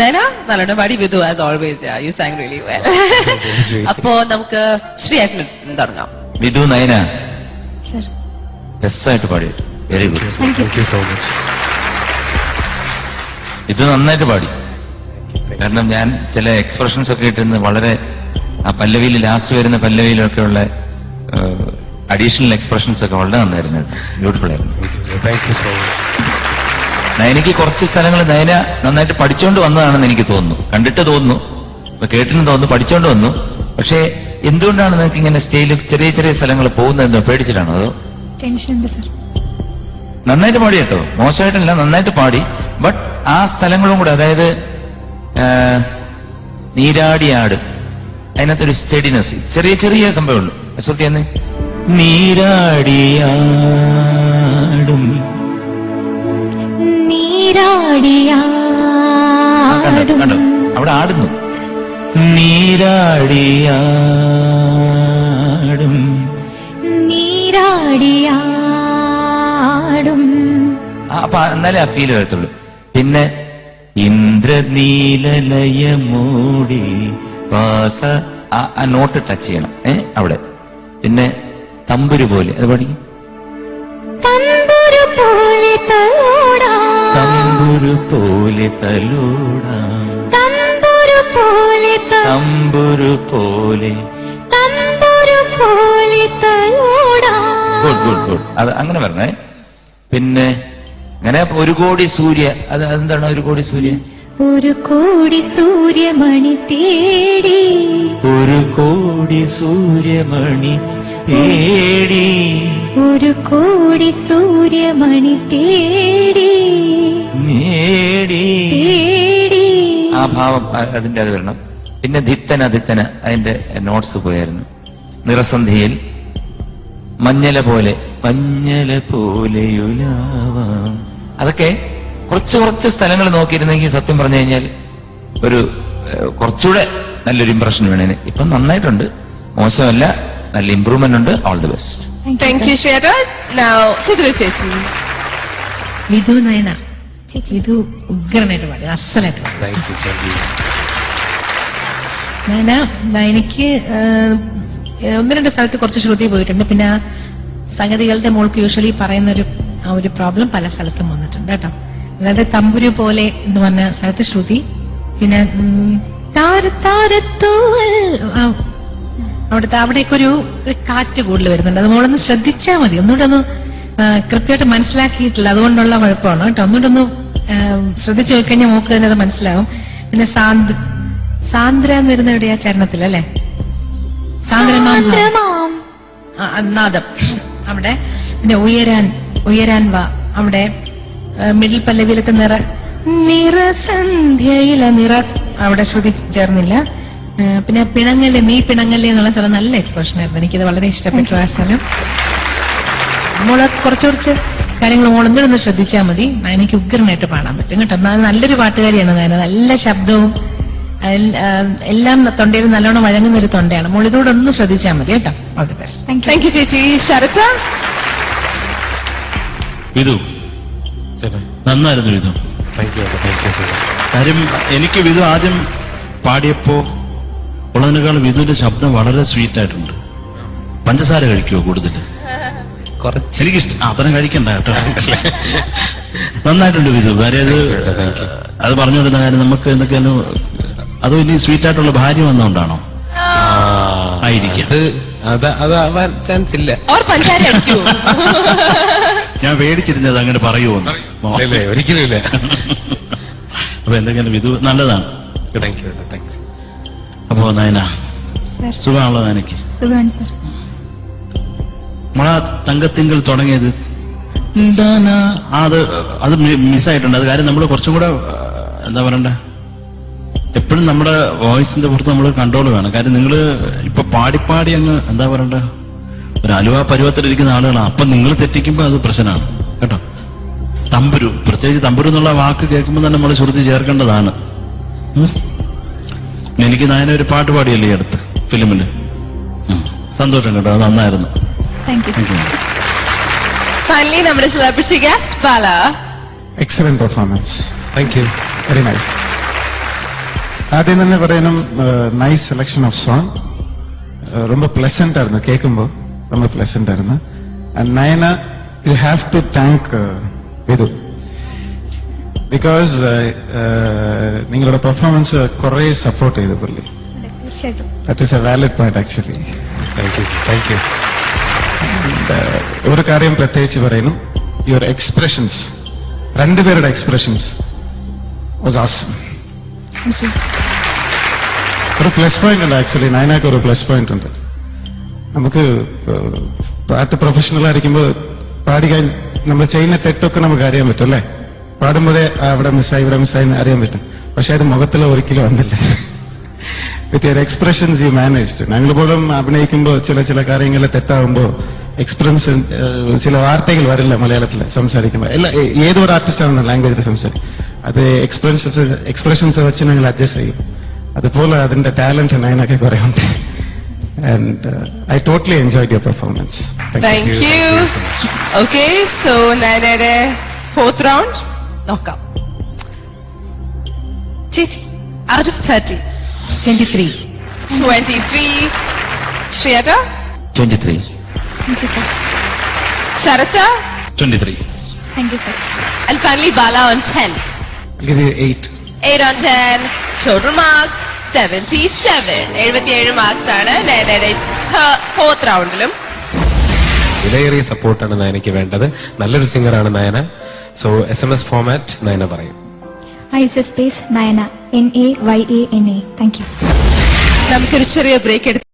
Naina, nalloda paadi. Vidhu, as always, yeah, you sang really well. Appo namukku Shri Agnil തുടങ്ങാം. Vidhu, Naina. Sir. ബെസ്റ്റായിട്ട് പാടിയിട്ട് very good. Thank you so much. ഇത് നന്നായിട്ട് പാടി. കാരണം ഞാൻ ചില എക്സ്പ്രഷൻസ് ഒക്കെ ഇട്ടുന്ന വളരെ ആ പല്ലവിയിൽ ലാസ്റ്റ് വരുന്ന പല്ലവിയിലൊക്കെ ഉള്ള അഡീഷണൽ എക്സ്പ്രഷൻസ് ഒക്കെ വളരെ നന്നായിരുന്നു. ബ്യൂട്ടിഫുൾ ആയിരുന്നു. Thank you so much. നയനയ്ക്ക് കുറച്ച് സ്ഥലങ്ങൾ നയന നന്നായിട്ട് പഠിച്ചോണ്ട് വന്നതാണെന്ന് എനിക്ക് തോന്നുന്നു. കണ്ടിട്ട് തോന്നുന്നു, ഇപ്പൊ കേട്ടിന് തോന്നുന്നു, പഠിച്ചോണ്ട് വന്നു. പക്ഷെ എന്തുകൊണ്ടാണ് നിങ്ങൾക്ക് ഇങ്ങനെ സ്റ്റേജിൽ ചെറിയ ചെറിയ സ്ഥലങ്ങൾ പോകുന്നതെന്നോ പേടിച്ചിട്ടാണോ അതോ? ടെൻഷൻ ഉണ്ട് സർ. നന്നായിട്ട് പാടി കേട്ടോ, മോശമായിട്ടല്ല, നന്നായിട്ട് പാടി. ബട്ട് ആ സ്ഥലങ്ങളും കൂടെ, അതായത് നീരാടിയാട്, അതിനകത്തൊരു സ്റ്റഡിനെസ്, ചെറിയ ചെറിയ സംഭവമുള്ളൂ. ശ്രുതിയെന്ന് നീരാടിയാടും കണ്ടോ, അവിടെ ആടുന്നു. നീരാടിയാടും അപ്പൊ എന്നാലേ ആ ഫീൽ വരത്തുള്ളൂ. പിന്നെ ഇന്ദ്രനീലലയമൂടി വാസ ആ നോട്ട് ടച്ച് ചെയ്യണം അവിടെ. പിന്നെ തമ്പുരു പോലെ അത് പഠിക്കും. തമ്പുരു പോലെ തലോടാം, തമ്പുരു പോലെ. Good good good. അത് അങ്ങനെ പറഞ്ഞേ. പിന്നെ അങ്ങനെ ഒരു കോടി സൂര്യ, അതെന്താണ് ഒരു കോടി സൂര്യ? ഒരു കോടി സൂര്യമണി തേടി, ഒരു കോടി സൂര്യമണി തേടി, ഒരു കോടി സൂര്യമണി തേടി നേടി. തേടി. ആ ഭാവം അതിന്റെ അത് വരണം. പിന്നെ ധിത്തന അതിന്റെ നോട്ട്സ് പോയായിരുന്നു. നിറസന്ധിയിൽ മഞ്ഞല പോലെയുലാവാം. അതൊക്കെ കുറച്ച് സ്ഥലങ്ങൾ നോക്കിയിരുന്നെങ്കിൽ സത്യം പറഞ്ഞു കഴിഞ്ഞാൽ ഒരു കുറച്ചുകൂടെ നല്ലൊരു ഇംപ്രഷൻ വേണേന്. ഇപ്പം നന്നായിട്ടുണ്ട്, മോശമല്ല, നല്ല ഇംപ്രൂവ്മെന്റ് ഉണ്ട്. All the best. Thank you, Shweta. Now, Chitra Chechi. Vidhu Nayana ചേച്ചി, വിധു ഉഗ്രനായിട്ട് പാടി, അസലായിട്ട് പാടി. Thank you. നയനയ്ക്ക് ഒന്ന് രണ്ട് സ്ഥലത്ത് കുറച്ച് ശ്രുതി പോയിട്ടുണ്ട്. പിന്നെ സംഗതികളുടെ മോൾക്ക് യൂഷ്വലി പറയുന്ന ആ ഒരു പ്രോബ്ലം പല സ്ഥലത്തും വന്നിട്ടുണ്ട് കേട്ടോ. അതായത് തമ്പുരു പോലെ എന്ന് പറഞ്ഞ സ്ഥലത്ത് ശ്രുതി, പിന്നെ അവിടേക്ക് ഒരു കാറ്റ് കൂടുതൽ വരുന്നുണ്ട്. അത് മോളൊന്ന് ശ്രദ്ധിച്ചാൽ മതി. ഒന്നുകൂടെ ഒന്ന് കൃത്യമായിട്ട് മനസ്സിലാക്കിയിട്ടില്ല, അതുകൊണ്ടുള്ള കുഴപ്പമാണ് കേട്ടോ. ഒന്നുകൂടെ ഒന്ന് ശ്രദ്ധിച്ചു നോക്കിക്കഴിഞ്ഞാൽ മോക്ക് തന്നെ അത് മനസ്സിലാവും. പിന്നെ സാന്ദ്ര എന്ന് വരുന്ന എവിടെയാ ചരണത്തിലല്ലേ? നാദം അവിടെ. പിന്നെ ഉയരാൻ വാ അവിടെ. മിഡിൽ പല്ലവിയിലത്തെ നിറസന്ധ്യയിലെ അവിടെ ശ്രുതി ചേർന്നില്ല. പിന്നെ നീ പിണങ്ങല്ലേ എന്നുള്ള സ്ഥലം നല്ല എക്സ്പ്രഷൻ ആയിരുന്നു. എനിക്കത് വളരെ ഇഷ്ടപ്പെട്ടു ആ സ്ഥലം. മോള് കുറച്ച് കാര്യങ്ങൾ മോളൊന്നിടൊന്ന് ശ്രദ്ധിച്ചാൽ മതി. എനിക്ക് ഉഗ്രനായിട്ട് പാടാൻ പറ്റും കേട്ടോ. നല്ലൊരു പാട്ടുകാരിയാണ് നയന. നല്ല ശബ്ദവും എല്ലാം തൊണ്ടയിൽ നല്ലോണം വഴങ്ങുന്ന ഒരു തൊണ്ടയാണ്. മോൾ ഇതോടെ ഒന്ന് ശ്രദ്ധിച്ചാൽ മതി കേട്ടോ. All the best. Thank you, Chechi. Sharatha. Vidhu നന്നായിരുന്നു. Vidhu Thank you so much. കാര്യം എനിക്ക് വിധു ആദ്യം പാടിയപ്പോ ഉള്ളതിനേക്കാൾ വിധുവിന്റെ ശബ്ദം വളരെ സ്വീറ്റ് ആയിട്ടുണ്ട്. പഞ്ചസാര കഴിക്കുവോ കൂടുതൽ? എനിക്കിഷ്ടം. അത്രയും കഴിക്കണ്ട കേട്ടോ. നന്നായിട്ടുണ്ട് വിധു. കാര്യം അത് പറഞ്ഞുകൊണ്ടിരുന്ന കാര്യം നമുക്ക് എന്തൊക്കെയാലും അതോ ഇനി സ്വീറ്റ് ആയിട്ടുള്ള ഭാര്യ വന്നുകൊണ്ടാണോ? ആയിരിക്കും. അത് ചാൻസ് ഇല്ല. Or പഞ്ചാര അടിക്കൂ. ഞാൻ പേടിച്ചിരുന്നത് അങ്ങനെ പറയുമോന്ന്. ഒരിക്കലും ഇല്ല. അപ്പൊ എന്തൊക്കെയാണ് വിധു നല്ലതാണ്. Thank you. Thanks. അപ്പോ നയന സർ. സുഖമാണല്ലോ നയനക്ക്? സുഖമാണ് സർ. നമ്മളാ തങ്കത്തിങ്കൾ തുടങ്ങിയത് അത് മിസ്സായിട്ടുണ്ട്. അത് കാര്യം നമ്മൾ കുറച്ചും കൂടെ എന്താ പറയണ്ടേ, എപ്പോഴും നമ്മുടെ വോയിസിന്റെ പുറത്ത് നമ്മൾ കൺട്രോൾ വേണം. കാര്യം നിങ്ങൾ ഇപ്പൊ പാടി അങ്ങ് എന്താ പറയണ്ടേ, ഒരു അലുവ പരുവത്തിലിരിക്കുന്ന ആളുകളാണ്. അപ്പൊ നിങ്ങൾ തെറ്റിക്കുമ്പോ അത് പ്രശ്നമാണ് കേട്ടോ. തമ്പുരു, പ്രത്യേകിച്ച് തമ്പുരു എന്നുള്ള വാക്ക് കേൾക്കുമ്പോൾ തന്നെ നമ്മൾ ശ്രുതി ചേർക്കേണ്ടതാണ്. എനിക്ക് നായന ഒരു പാട്ട് പാടിയല്ലേ ഈ അടുത്ത് ഫിലിമില്. സന്തോഷം കേട്ടോ, അത് നന്നായിരുന്നു. Thank you. Finally, നമ്മുടെ celebrity guest, Bala. Excellent performance. Thank you. Very nice. ആദ്യം തന്നെ പറയണം, നൈസ് സെലക്ഷൻ ഓഫ് സോങ്, ரொம்ப പ്ലസന്റ് ആയിരുന്നു കേൾക്കുമ്പോൾ, ரொம்ப പ്ലസന്റ് ആയിരുന്നു. And Nayana, you have to thank Vidhu, because നിങ്ങളുടെ പെർഫോമൻസ് കുറെ സപ്പോർട്ട് ചെയ്തു പുള്ളി. തീർച്ചയായിട്ടും. That is a valid point actually. Thank you thank you. ഒരു കാര്യം പ്രത്യേകിച്ച് പറയുന്നു, യുവർ എക്സ്പ്രഷൻസ്, രണ്ടുപേരുടെ എക്സ്പ്രഷൻസ് വാസ് ആസം. ഒരു പ്ലസ് പോയിന്റ് ഉണ്ട് ആക്ച്വലി, നയനക്ക് ഒരു പ്ലസ് പോയിന്റ് ഉണ്ട്. നമുക്ക് പാട്ട് പ്രൊഫഷണൽ ആയിരിക്കുമ്പോൾ പാടി കഴിഞ്ഞ് നമ്മൾ ചെയ്യുന്ന തെറ്റൊക്കെ നമുക്ക് അറിയാൻ പറ്റും അല്ലേ? പാടുമ്പോഴേ അവിടെ മിസ്സായി ഇവിടെ മിസ്സായി അറിയാൻ പറ്റും. പക്ഷെ അത് മുഖത്തിൽ ഒരിക്കലും വന്നില്ല. With your expressions you managed. ഞങ്ങൾ പോലും അഭിനയിക്കുമ്പോൾ ചില കാര്യങ്ങൾ തെറ്റാകുമ്പോൾ എക്സ്പ്രഷൻ, ചില വാർത്തകൾ വരില്ല മലയാളത്തിൽ സംസാരിക്കുമ്പോൾ. ഏതൊരു ആർട്ടിസ്റ്റ് ആണെന്ന ലാംഗ്വേജിൽ സംസാരിക്കും, അത് എക്സ്പ്രഷൻസ് വെച്ച് ഞങ്ങൾ അഡ്ജസ്റ്റ് ചെയ്യും. അതുപോലെ അതിന്റെ ടാലന്റ് നയനൊക്കെ കുറെ ഉണ്ട്. And I totally enjoyed your performance. Thank you. Okay, so നയനയുടെ 4th റൗണ്ട് നോക്കാം. ചേച്ചി, out of 30. 23. 23. Shriyata? 23. Thank you, sir. Sharatha? 23. Thank you, sir. And finally Bala on 10. I'll give you 8. 8 on 10. Total marks 77. 77 marks ആണ് നയനയുടെ 4th റൗണ്ടിലും. വിലയേറിയ സപ്പോർട്ടാണ് നയനയ്ക്ക് വേണ്ടത്. നല്ലൊരു സിംഗറാണ് Nayana. So SMS format Nayana പറയും. ISS space Nayana. NAYANA. Thank you. നമുക്കൊരു ചെറിയ ബ്രേക്ക് എടുത്ത്